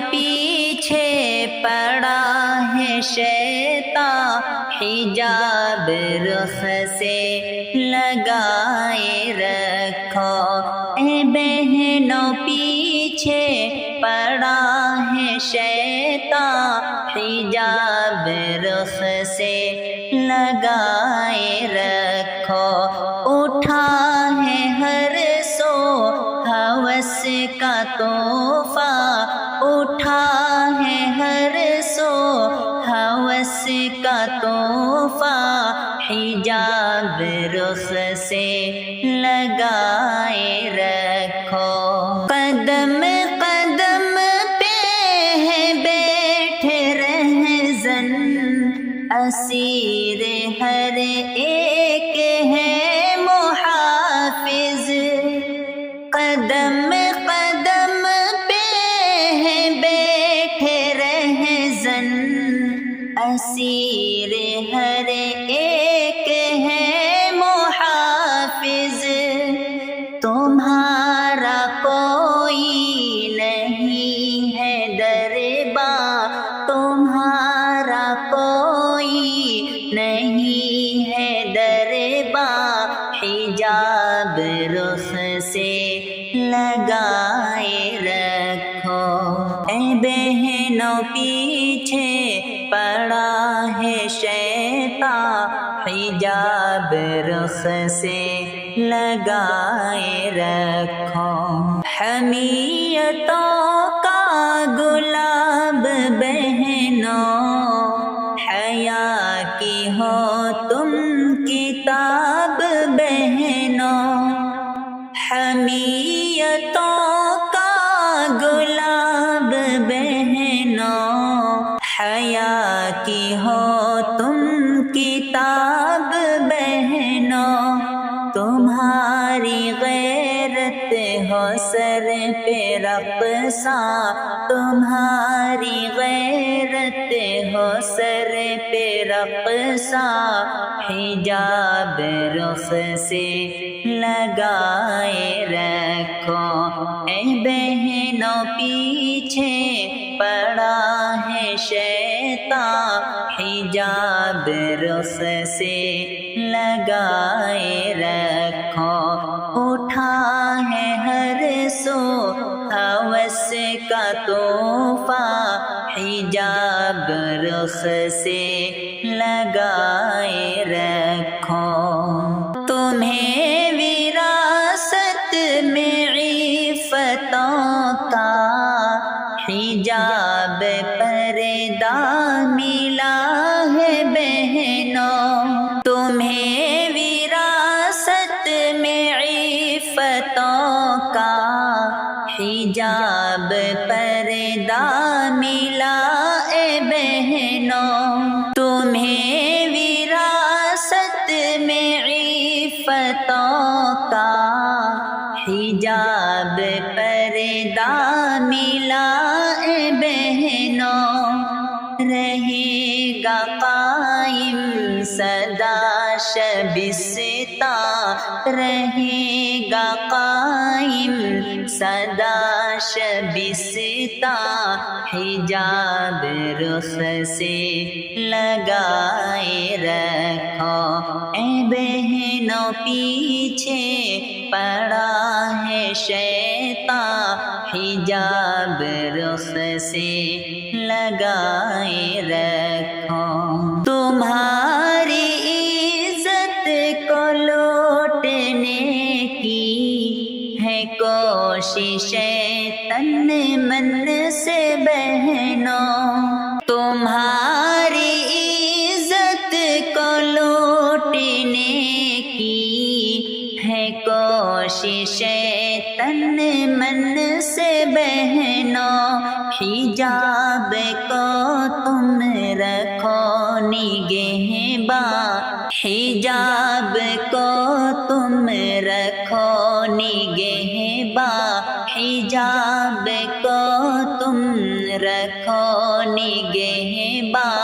پیچھے پڑا ہے شیطان، حجاب رخ سے لگائے رکھو۔ اے بہنوں پیچھے پڑا ہے شیطان، حجاب رخ سے لگائے رکھو۔ اٹھا ہے ہر سو ہوس کا تحفہ، اٹھا ہے ہر سو ہوس کا تحفہ، حجاب رخ سے لگائے رکھو۔ قدم قدم پہ ہے بیٹھے رہزن، اسیر ہر ایک ہے محافظ۔ قدم قدم پہ ہے بیٹھے رہزن، اسیر ہر ایک ہے محافظ۔ تمہارا کوئی نہیں ہے درباں، تمہارا کوئی نہیں ہے درباں، حجاب رخ سے لگائے رکھو۔ اے بہنوں پیچھے پڑا ہے شیطان، حجاب رخ سے لگائے رکھو۔ حمیتوں کا گلاب بہنوں، حیا کی ہو تم کتاب بہنوں، حمیتوں کا گلاب بہنوں، حیا کی ہو تم کتاب بہنوں۔ تمہاری غیرت ہو سر پہ رقصاں، تمہاری غیرت ہو سر پہ رقصاں، حجاب رخ سے لگائے رکھو۔ اے بہنوں پیچھے پڑا ہے شیطان، حجاب رخ سے لگائے رکھو۔ اٹھا ہے ہر سو ہوس کا تحفہ، حجاب رخ سے لگائے رکھو۔ تمہیں وراثت میں عفتوں کا حجاب پردہ ملا ہے بہنوں، تمہیں وراثت میں عفتوں کا حجاب پردہ ملا اے بہنوں، تمہیں وراثت میں عفتوں کا حجاب پردہ ملا اے بہنوں۔ رہے گا قائم سدا شبستاں، رہے گا قائم سدا شبستاں، حجاب رخ سے لگائے رکھو۔ اے بہنوں پیچھے پڑا ہے شیطان، حجاب رخ سے لگائے رکھو۔ تمہاری عزت کو لوٹنے کی ہے کوشش تن من سے بہنوں، تمہاری عزت کو لوٹنے کی ہے کوشش تن من سے بہنوں، حجاب کو تم رکھو نگہباں، حجاب کو تم رکھو نگہباں، حجاب کو تم رکھو نگہباں،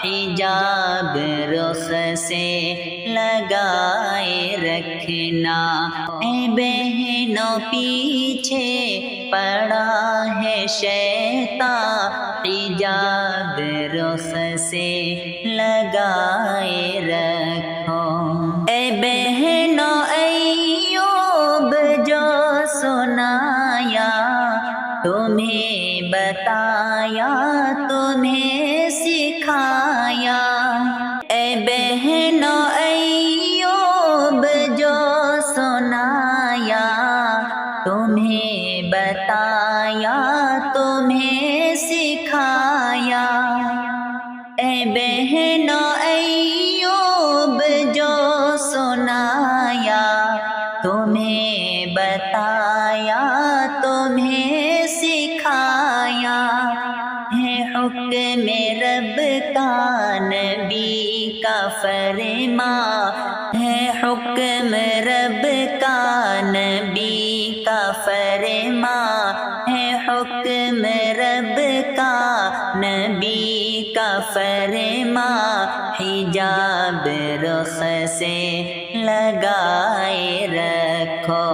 حجاب رخ سے لگائے رکھنا۔ اے بہنوں پیچھے پڑا ہے شیطان، شیطان حجاب رخ سے لگائے رکھو۔ اے بہنوں ایوب جو سنایا تمہیں بتایا تمہیں سکھایا، اے بہنوں ایوب جو سنایا تمہیں بتایا تمہیں سکھایا، اے بہنوں ایوب جو سنایا تمہیں بتایا تمہیں سکھایا، ہے حکم رب کا نبی کا فرمان، ہے حکم رب کا نبی کا فرمان، ہے حکم رب کا نبی کا فرمان، حجاب رخ سے لگائے رکھو۔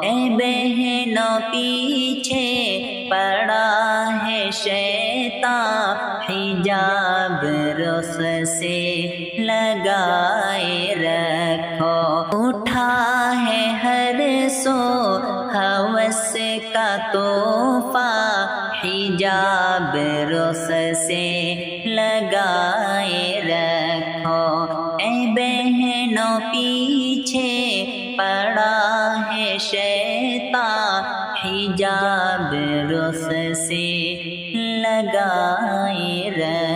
اے بہنوں پیچھے پڑا ہے شیطان، حجاب رخ سے لگائے رکھو۔ اٹھا ہے ہر سو ہوس کا طوفان، حجاب رخ سے لگائے رکھو۔ اے بہنوں پیچھے پڑا ہے شیطان، حجاب رخ سے لگائے رکھو۔